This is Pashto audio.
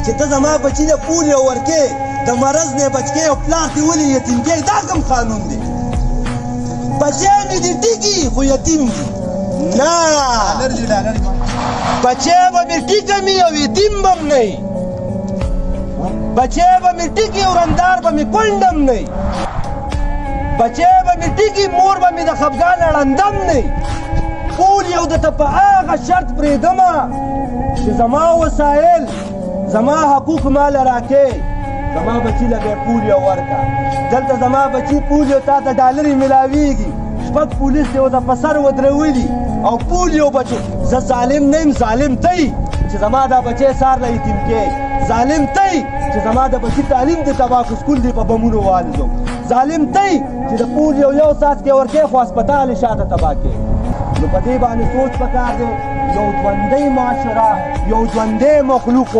چې ته زما بچي د پولیو ورکې د مرض نه بچ کې او پلار دې ولې یتیم کې دا کوم قانون دی بچیان دې ټیکي خو یتیم دي نه بچی به مې ټیکه مې او یتیم به م نه بچی به مې ټیکي او رندار به مې کونډم نه بچی به مې ټیکي مور به مې د خفګان ړندم نه پولیو درته په هغه شرط پرېږدمه چې زما وسایل زما حقوق مال راکې زما بچي له بیا پولیو ورکړه دلته زما بچي پولیو تا ته ډالرې میلاویږي شپږ پولیس دې ورته په سر ودرولي او پولیو بچو زه ظالم نه یم ظالم تی چې زما دا بچی سار له یتیم کې ظالم تی چې زما د بچي تعلیم دې تباه کړو سکول دې په بمونو والځو ظالم تی چې د پولیو یو څاڅکی ورکې خو هسپتال یې شاته تباه کې نو په دې باندې سوچ پکار دی یو ژوندی معاشره یو ژوندی مخلوق